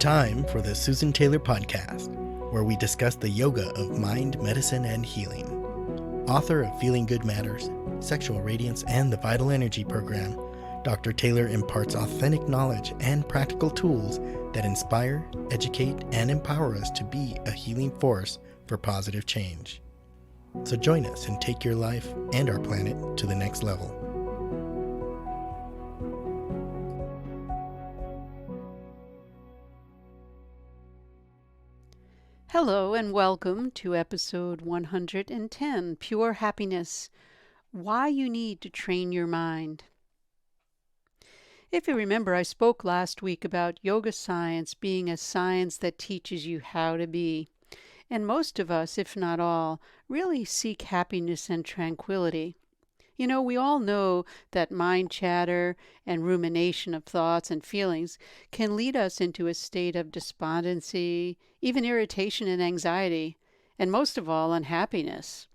time for the Susan Taylor Podcast, where we discuss the yoga of mind, medicine, and healing. Author of Feeling Good Matters, Sexual Radiance, and the Vital Energy Program, Dr. Taylor imparts authentic knowledge and practical tools that inspire, educate, and empower us to be a healing force for positive change. So join us and take your life and our planet to the next level. Hello and welcome to episode 110, Pure Happiness, Why You Need to Train Your Mind. If you remember, I spoke last week about yoga science being a science that teaches you how to be. And most of us, if not all, really seek happiness and tranquility. You know, we all know that mind chatter and rumination of thoughts and feelings can lead us into a state of despondency, even irritation and anxiety, and most of all, unhappiness.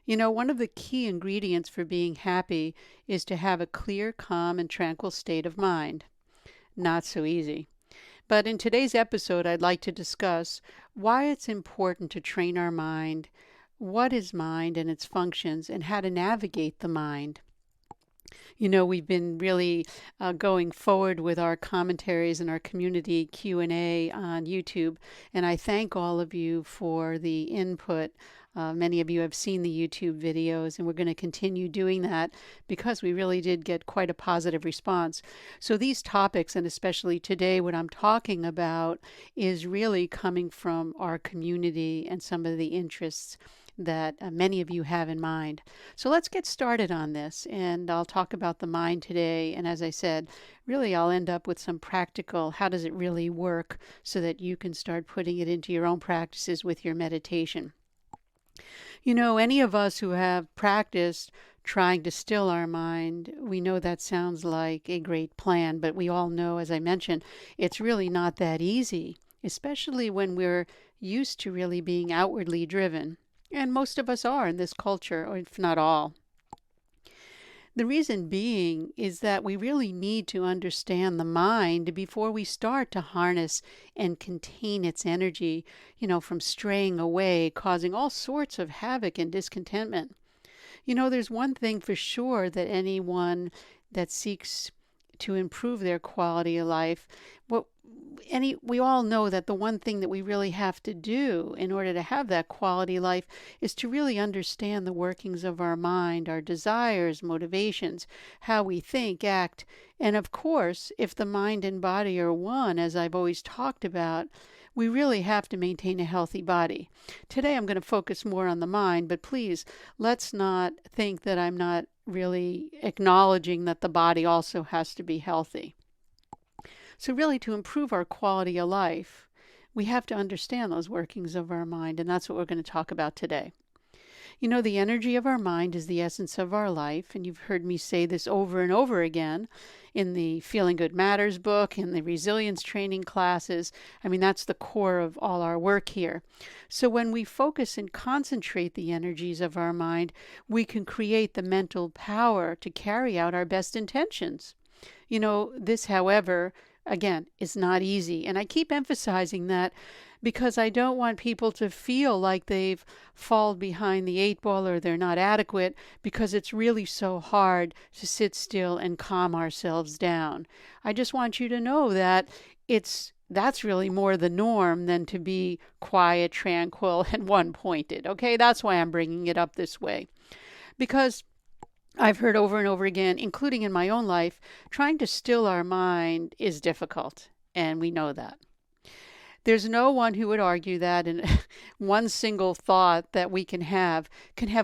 You know, one of the key ingredients for being happy is to have a clear, calm, and tranquil state of mind. Not so easy. But in today's episode, I'd like to discuss why it's important to train our mind, what is mind and its functions, and how to navigate the mind. You know, we've been really going forward with our commentaries and our community Q&A on YouTube, and I thank all of you for the input. Many of you have seen the YouTube videos, and we're going to continue doing that because we really did get quite a positive response. So these topics, and especially today what I'm talking about, is really coming from our community and some of the interests that many of you have in mind. So let's get started on this, and I'll talk about the mind today. And as I said, really I'll end up with some practical, how does it really work, so that you can start putting it into your own practices with your meditation. You know, any of us who have practiced trying to still our mind, we know that sounds like a great plan, but we all know, as I mentioned, it's really not that easy, especially when we're used to really being outwardly driven. And most of us are in this culture, or if not all. The reason being is that we really need to understand the mind before we start to harness and contain its energy, from straying away, causing all sorts of havoc and discontentment. You know, there's one thing for sure that anyone that seeks to improve their quality of life, we all know that the one thing that we really have to do in order to have that quality life is to really understand the workings of our mind, our desires, motivations, how we think, act. And of course, if the mind and body are one, as I've always talked about, we really have to maintain a healthy body. Today I'm going to focus more on the mind, but please, let's not think that I'm not really acknowledging that the body also has to be healthy. So really, to improve our quality of life, we have to understand those workings of our mind, and that's what we're going to talk about today. You know, the energy of our mind is the essence of our life, and you've heard me say this over and over again in the Feeling Good Matters book, in the resilience training classes. I mean, that's the core of all our work here. So when we focus and concentrate the energies of our mind, we can create the mental power to carry out our best intentions. You know, this, however, again, is not easy. And I keep emphasizing that because I don't want people to feel like they've fallen behind the eight ball or they're not adequate, because it's really so hard to sit still and calm ourselves down. I just want you to know that that's really more the norm than to be quiet, tranquil, and one-pointed. Okay, that's why I'm bringing it up this way. Because I've heard over and over again, including in my own life, trying to still our mind is difficult, and we know that. There's no one who would argue that one single thought that we can have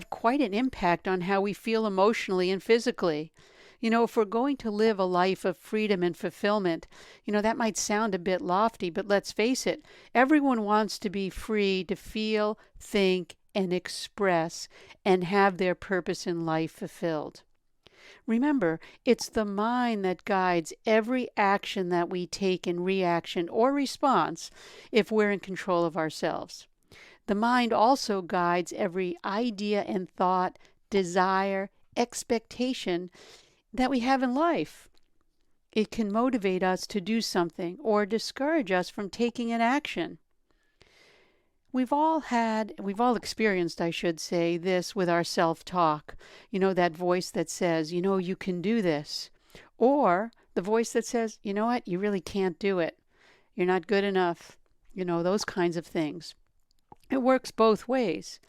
quite an impact on how we feel emotionally and physically. You know, if we're going to live a life of freedom and fulfillment, that might sound a bit lofty, but let's face it, everyone wants to be free to feel, think, and express and have their purpose in life fulfilled. Remember, it's the mind that guides every action that we take in reaction or response if we're in control of ourselves. The mind also guides every idea and thought, desire, expectation that we have in life. It can motivate us to do something or discourage us from taking an action. We've all experienced, I should say, this with our self-talk. That voice that says, you can do this. Or the voice that says, you know what, you really can't do it. You're not good enough. Those kinds of things. It works both ways.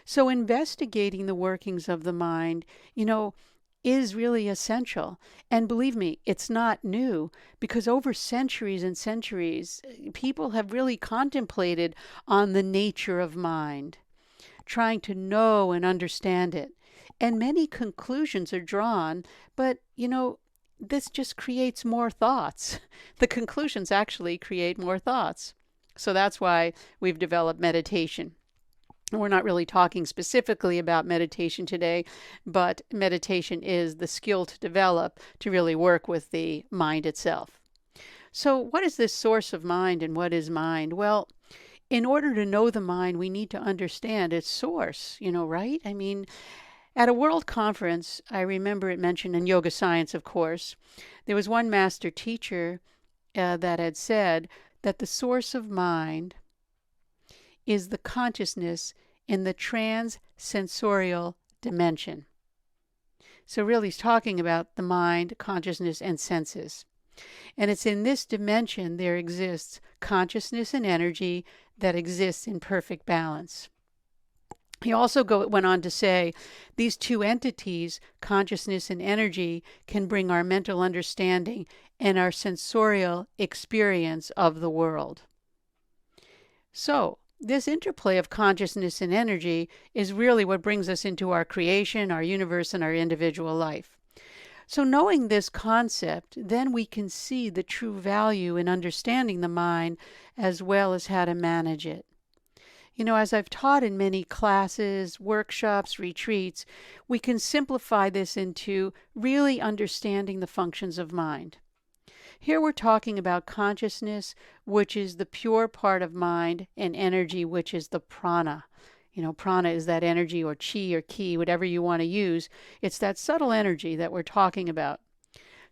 So investigating the workings of the mind, is really essential. And believe me, it's not new, because over centuries and centuries, people have really contemplated on the nature of mind, trying to know and understand it. And many conclusions are drawn, but, this just creates more thoughts. The conclusions actually create more thoughts. So that's why we've developed meditation. We're not really talking specifically about meditation today, but meditation is the skill to develop to really work with the mind itself. So what is this source of mind, and what is mind? Well, in order to know the mind, we need to understand its source, right? I mean, at a world conference, I remember it mentioned in yoga science, of course, there was one master teacher that had said that the source of mind is the consciousness in the transsensorial dimension. So really he's talking about the mind, consciousness, and senses. And it's in this dimension there exists consciousness and energy that exists in perfect balance. He also went on to say these two entities, consciousness and energy, can bring our mental understanding and our sensorial experience of the world. So, this interplay of consciousness and energy is really what brings us into our creation, our universe, and our individual life. So knowing this concept, then we can see the true value in understanding the mind as well as how to manage it. As I've taught in many classes, workshops, retreats, we can simplify this into really understanding the functions of mind. Here we're talking about consciousness, which is the pure part of mind, and energy, which is the prana. Prana is that energy, or chi or ki, whatever you want to use. It's that subtle energy that we're talking about.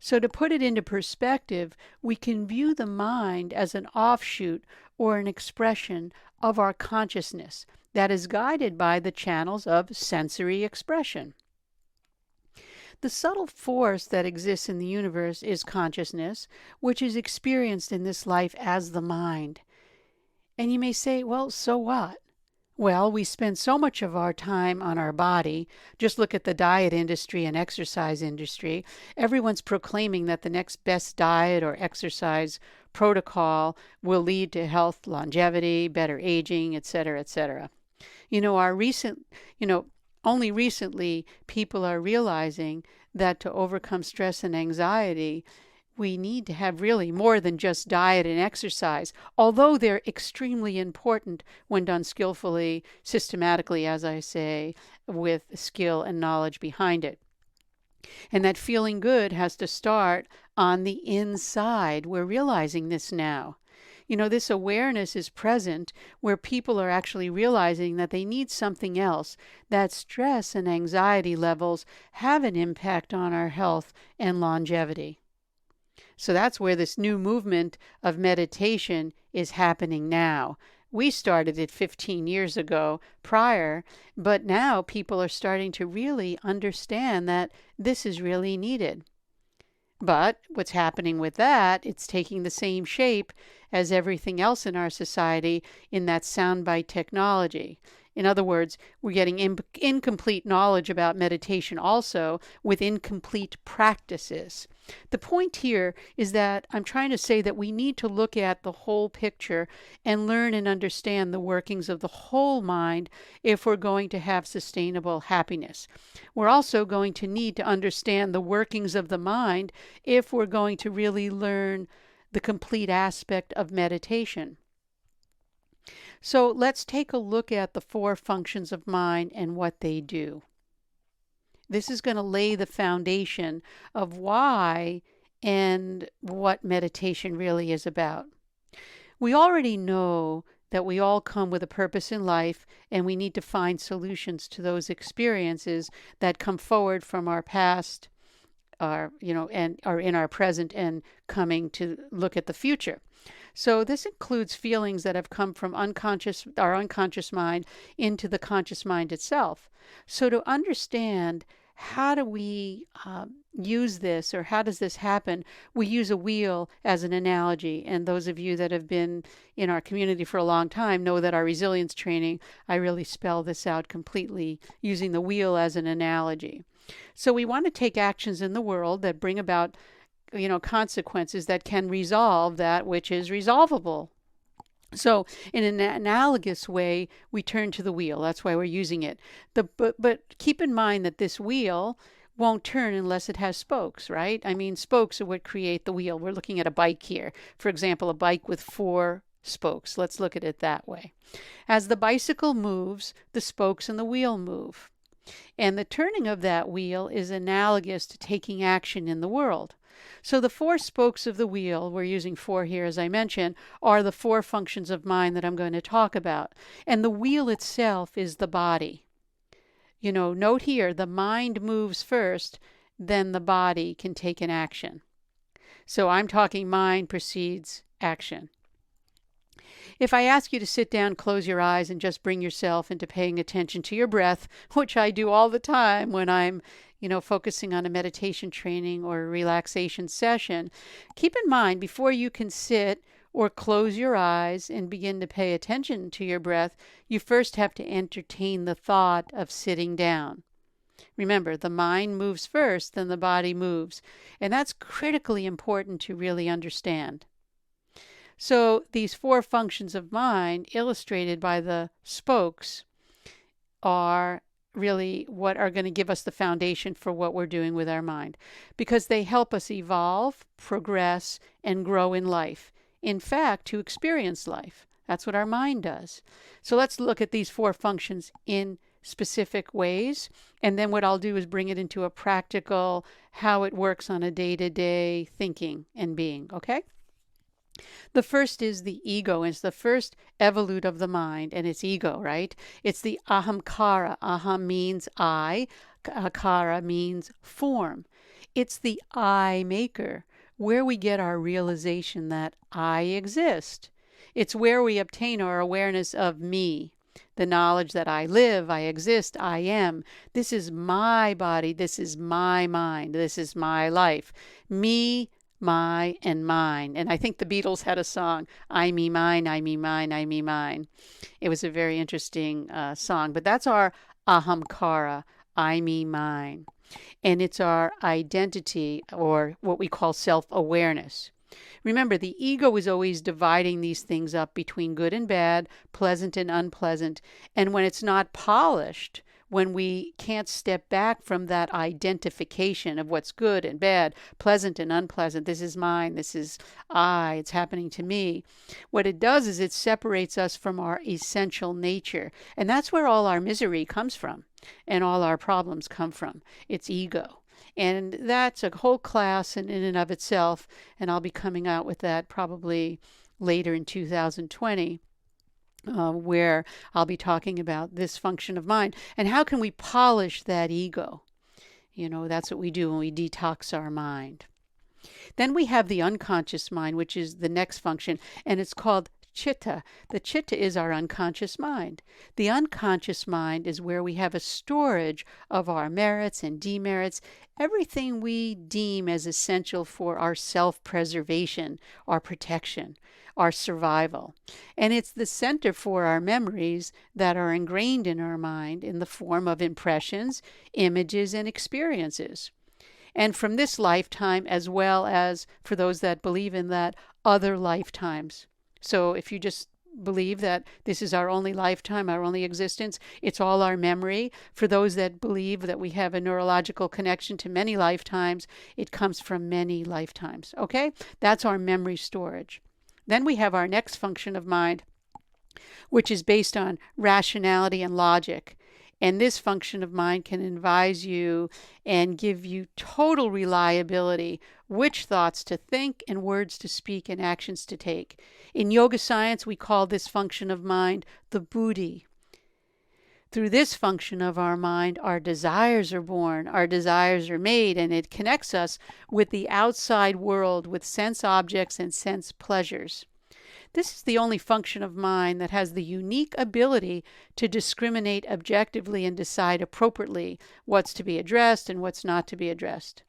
So to put it into perspective, we can view the mind as an offshoot or an expression of our consciousness that is guided by the channels of sensory expression. The subtle force that exists in the universe is consciousness, which is experienced in this life as the mind. And you may say, well, so what? Well, we spend so much of our time on our body. Just look at the diet industry and exercise industry. Everyone's proclaiming that the next best diet or exercise protocol will lead to health, longevity, better aging, etc., etc. Only recently people are realizing that to overcome stress and anxiety, we need to have really more than just diet and exercise, although they're extremely important when done skillfully, systematically, as I say, with skill and knowledge behind it. And that feeling good has to start on the inside. We're realizing this now. This awareness is present where people are actually realizing that they need something else, that stress and anxiety levels have an impact on our health and longevity. So that's where this new movement of meditation is happening now. We started it 15 years ago prior, but now people are starting to really understand that this is really needed. But what's happening with that, it's taking the same shape as everything else in our society in that soundbite technology. In other words, we're getting incomplete knowledge about meditation also with incomplete practices. The point here is that I'm trying to say that we need to look at the whole picture and learn and understand the workings of the whole mind if we're going to have sustainable happiness. We're also going to need to understand the workings of the mind if we're going to really learn the complete aspect of meditation. So let's take a look at the 4 functions of mind and what they do. This is going to lay the foundation of why and what meditation really is about. We already know that we all come with a purpose in life, and we need to find solutions to those experiences that come forward from our past and are in our present and coming to look at the future. So this includes feelings that have come from our unconscious mind into the conscious mind itself. So to understand how do we use this, or how does this happen, we use a wheel as an analogy. And those of you that have been in our community for a long time know that our resilience training, I really spell this out completely using the wheel as an analogy. So we want to take actions in the world that bring about consequences that can resolve that which is resolvable. So in an analogous way, we turn to the wheel. That's why we're using it. But keep in mind that this wheel won't turn unless it has spokes, right? I mean, spokes are what create the wheel. We're looking at a bike here. For example, a bike with 4 spokes. Let's look at it that way. As the bicycle moves, the spokes in the wheel move. And the turning of that wheel is analogous to taking action in the world. So the 4 spokes of the wheel, we're using 4 here as I mentioned, are the 4 functions of mind that I'm going to talk about. And the wheel itself is the body. Note here, the mind moves first, then the body can take an action. So I'm talking mind precedes action. If I ask you to sit down, close your eyes, and just bring yourself into paying attention to your breath, which I do all the time when I'm focusing on a meditation training or a relaxation session, keep in mind before you can sit or close your eyes and begin to pay attention to your breath, you first have to entertain the thought of sitting down. Remember, the mind moves first, then the body moves. And that's critically important to really understand. So these 4 functions of mind, illustrated by the spokes, are really what are going to give us the foundation for what we're doing with our mind, because they help us evolve, progress, and grow in life. In fact, to experience life. That's what our mind does. So let's look at these 4 functions in specific ways, and then what I'll do is bring it into a practical, how it works on a day-to-day thinking and being, okay? The first is the ego. It's the first evolute of the mind, and it's ego, right? It's the ahamkara. Aham means I. Kara means form. It's the I maker, where we get our realization that I exist. It's where we obtain our awareness of me, the knowledge that I live, I exist, I am. This is my body. This is my mind. This is my life. Me, my, and mine. And I think the Beatles had a song, I, me, mine, I, me, mine, I, me, mine. It was a very interesting song. But that's our ahamkara, I, me, mine. And it's our identity, or what we call self-awareness. Remember, the ego is always dividing these things up between good and bad, pleasant and unpleasant. And when it's not polished, when we can't step back from that identification of what's good and bad, pleasant and unpleasant, this is mine, this is I, it's happening to me, what it does is it separates us from our essential nature. And that's where all our misery comes from and all our problems come from. It's ego. And that's a whole class in and of itself, and I'll be coming out with that probably later in 2020. Where I'll be talking about this function of mind and how can we polish that ego. That's what we do when we detox our mind. Then we have the unconscious mind, which is the next function, and it's called chitta. The chitta is our unconscious mind. The unconscious mind is where we have a storage of our merits and demerits, everything we deem as essential for our self-preservation, our protection, our survival. And it's the center for our memories that are ingrained in our mind in the form of impressions, images, and experiences. And from this lifetime, as well as for those that believe in that, other lifetimes. So if you just believe that this is our only lifetime, our only existence, it's all our memory. For those that believe that we have a neurological connection to many lifetimes, it comes from many lifetimes. Okay? That's our memory storage. Then we have our next function of mind, which is based on rationality and logic. And this function of mind can advise you and give you total reliability, which thoughts to think and words to speak and actions to take. In yoga science, we call this function of mind the buddhi. Through this function of our mind, our desires are born, our desires are made, and it connects us with the outside world, with sense objects and sense pleasures. This is the only function of mind that has the unique ability to discriminate objectively and decide appropriately what's to be addressed and what's not to be addressed.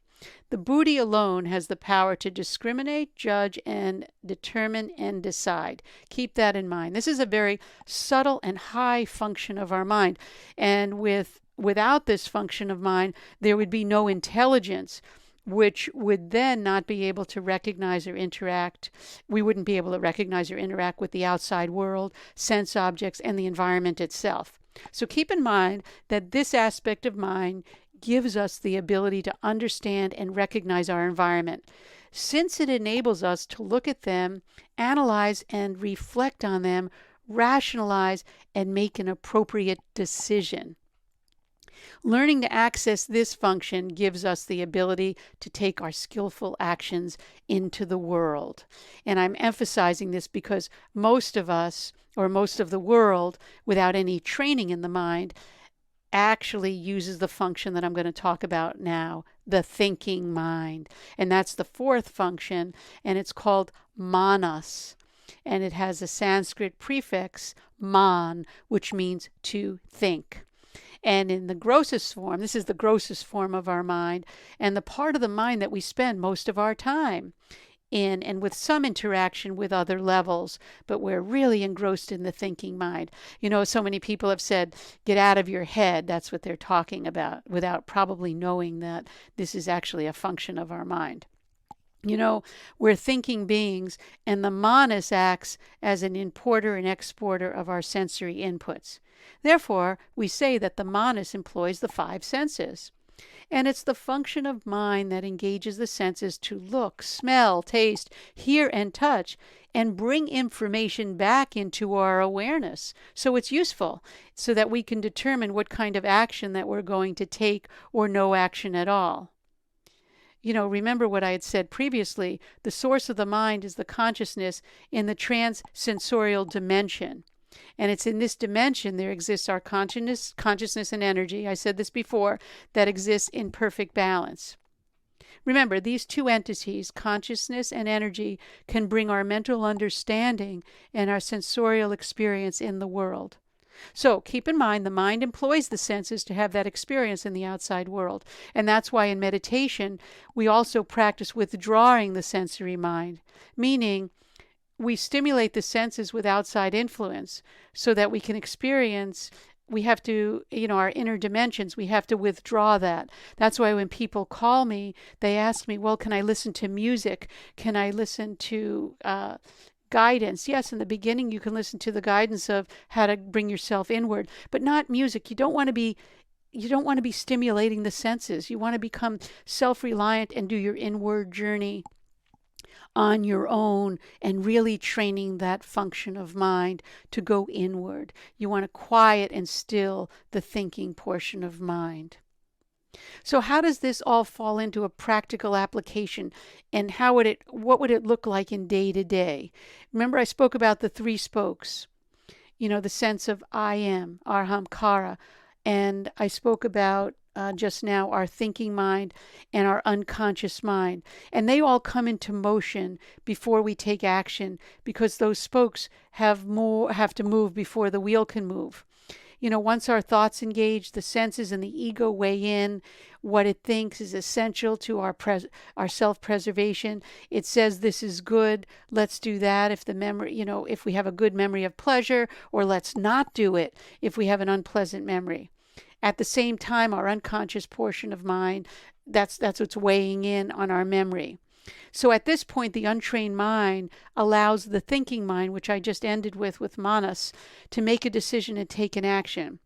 The buddhi alone has the power to discriminate, judge, and determine and decide. Keep that in mind. This is a very subtle and high function of our mind. And without this function of mind, there would be no intelligence, which would then not be able to recognize or interact. We wouldn't be able to recognize or interact with the outside world, sense objects, and the environment itself. So keep in mind that this aspect of mind gives us the ability to understand and recognize our environment, since it enables us to look at them, analyze and reflect on them, rationalize, and make an appropriate decision. Learning to access this function gives us the ability to take our skillful actions into the world. And I'm emphasizing this because most of us, or most of the world, without any training in the mind, actually uses the function that I'm going to talk about now, the thinking mind. And that's the fourth function, and it's called manas. And it has a Sanskrit prefix, man, which means to think. And in the grossest form, this is the grossest form of our mind, and the part of the mind that we spend most of our time in, and with some interaction with other levels, but we're really engrossed in the thinking mind. You know, so many people have said, get out of your head. That's what they're talking about, without probably knowing that this is actually a function of our mind. You know, we're thinking beings, and the manas acts as an importer and exporter of our sensory inputs. Therefore, we say that the manas employs the five senses. And it's the function of mind that engages the senses to look, smell, taste, hear, and touch, and bring information back into our awareness. So it's useful, so that we can determine what kind of action that we're going to take, or no action at all. You know, remember what I had said previously, the source of the mind is the consciousness in the transsensorial dimension. And it's in this dimension there exists our consciousness and energy, I said this before, that exists in perfect balance. Remember, these two entities, consciousness and energy, can bring our mental understanding and our sensorial experience in the world. So keep in mind, the mind employs the senses to have that experience in the outside world. And that's why in meditation, we also practice withdrawing the sensory mind, meaning we stimulate the senses with outside influence so that we can experience. We have to, our inner dimensions, we have to withdraw that. That's why when people call me, they ask me, well, can I listen to music? Can I listen to guidance? Yes, in the beginning you can listen to the guidance of how to bring yourself inward, but not music. You don't want to be stimulating the senses. You want to become self-reliant and do your inward journey on your own, and really training that function of mind to go inward. You want to quiet and still the thinking portion of mind. So how does this all fall into a practical application, and what would it look like in day to day? Remember I spoke about the three spokes, the sense of I am, ahamkara, and I spoke about just now our thinking mind and our unconscious mind. And they all come into motion before we take action, because those spokes have to move before the wheel can move. Once our thoughts engage, the senses and the ego weigh in. What it thinks is essential to our self-preservation. It says this is good, let's do that if the memory, if we have a good memory of pleasure, or let's not do it if we have an unpleasant memory. At the same time, our unconscious portion of mind, that's what's weighing in on our memory. So at this point, the untrained mind allows the thinking mind, which I just ended with manas, to make a decision and take an action.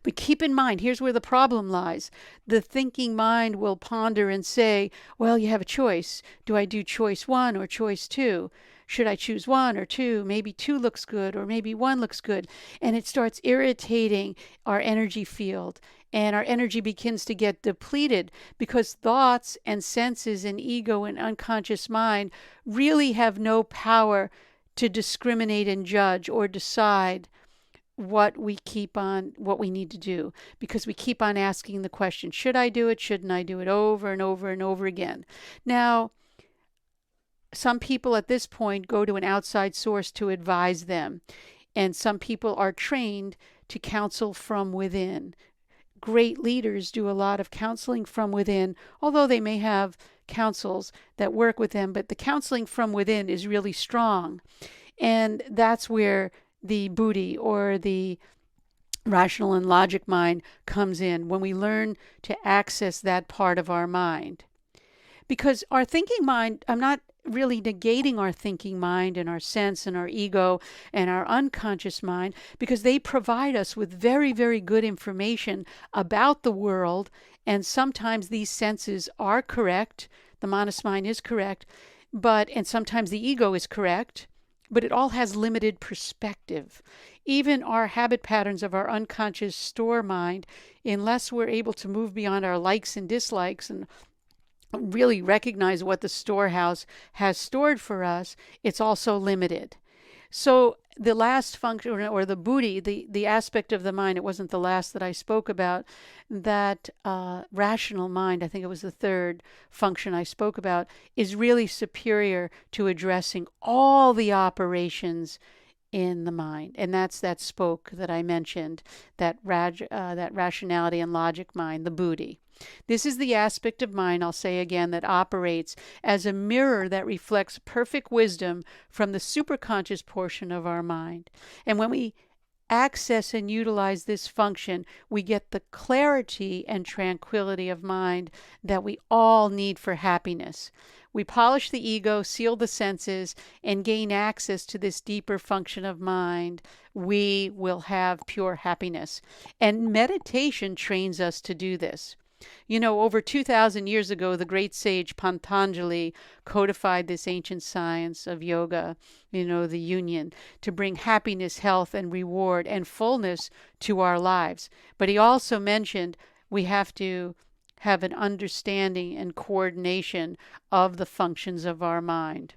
But keep in mind, here's where the problem lies. The thinking mind will ponder and say, well, you have a choice. Do I do choice 1 or choice 2? Should I choose 1 or 2? Maybe 2 looks good, or maybe 1 looks good. And it starts irritating our energy field. And our energy begins to get depleted, because thoughts and senses and ego and unconscious mind really have no power to discriminate and judge or decide what we need to do, because we keep on asking the question, should I do it? Shouldn't I do it? Over and over and over again. Now, some people at this point go to an outside source to advise them, and some people are trained to counsel from within. Great leaders do a lot of counseling from within, although they may have counsels that work with them, but the counseling from within is really strong. And that's where the buddhi, or the rational and logic mind, comes in, when we learn to access that part of our mind. Because our thinking mind, I'm not really negating our thinking mind and our sense and our ego and our unconscious mind, because they provide us with very, very good information about the world. And sometimes these senses are correct. The manas mind is correct, and sometimes the ego is correct, but it all has limited perspective. Even our habit patterns of our unconscious store mind, unless we're able to move beyond our likes and dislikes and really recognize what the storehouse has stored for us, it's also limited. So the last function, or the buddhi, the aspect of the mind, it wasn't the last that I spoke about, that rational mind, I think it was the third function I spoke about, is really superior to addressing all the operations in the mind. And that's that spoke that I mentioned, that rationality and logic mind, the buddhi. This is the aspect of mind, I'll say again, that operates as a mirror that reflects perfect wisdom from the superconscious portion of our mind. And when we access and utilize this function, we get the clarity and tranquility of mind that we all need for happiness. We polish the ego, seal the senses, and gain access to this deeper function of mind. We will have pure happiness. And meditation trains us to do this. Over 2,000 years ago, the great sage Patanjali codified this ancient science of yoga, the union, to bring happiness, health, and reward and fullness to our lives. But he also mentioned we have to have an understanding and coordination of the functions of our mind.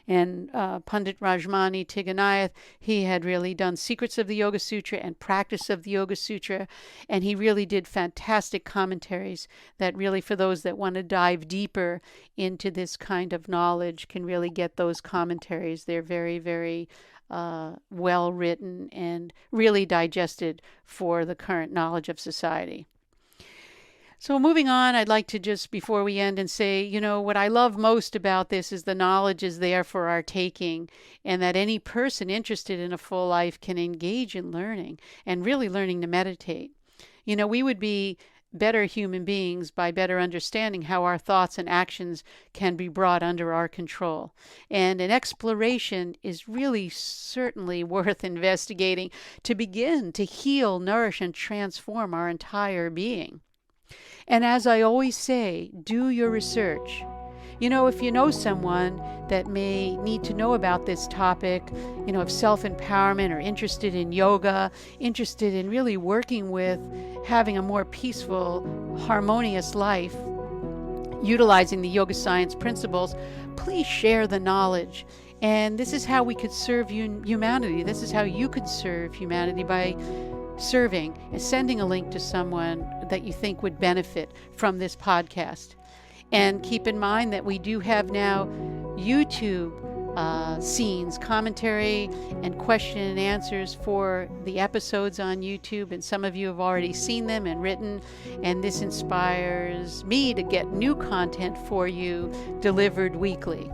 And Pandit Rajmani Tiganath, he had really done Secrets of the Yoga Sutra and Practice of the Yoga Sutra, and he really did fantastic commentaries that really, for those that want to dive deeper into this kind of knowledge, can really get those commentaries. They're very, very well written and really digested for the current knowledge of society. So moving on, I'd like to just, before we end, and say, what I love most about this is the knowledge is there for our taking, and that any person interested in a full life can engage in learning, and really learning to meditate. We would be better human beings by better understanding how our thoughts and actions can be brought under our control. And an exploration is really certainly worth investigating to begin to heal, nourish, and transform our entire being. And as I always say, do your research. If you know someone that may need to know about this topic, of self-empowerment, or interested in yoga, interested in really working with having a more peaceful, harmonious life, utilizing the yoga science principles, please share the knowledge. And this is how we could serve humanity. This is how you could serve humanity, by serving and sending a link to someone that you think would benefit from this podcast. And keep in mind that we do have now YouTube scenes, commentary, and question and answers for the episodes on YouTube. And some of you have already seen them and written, and this inspires me to get new content for you delivered weekly.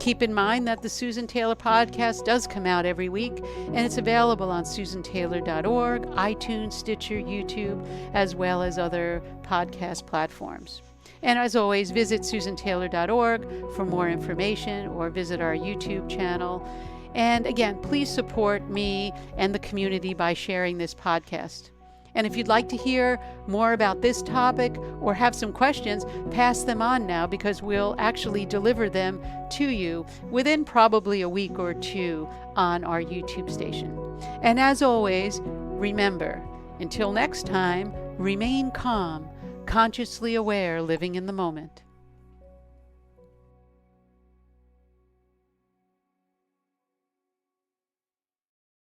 Keep in mind that the Susan Taylor podcast does come out every week, and it's available on susantaylor.org, iTunes, Stitcher, YouTube, as well as other podcast platforms. And as always, visit susantaylor.org for more information, or visit our YouTube channel. And again, please support me and the community by sharing this podcast. And if you'd like to hear more about this topic or have some questions, pass them on now, because we'll actually deliver them to you within probably a week or two on our YouTube station. And as always, remember, until next time, remain calm, consciously aware, living in the moment.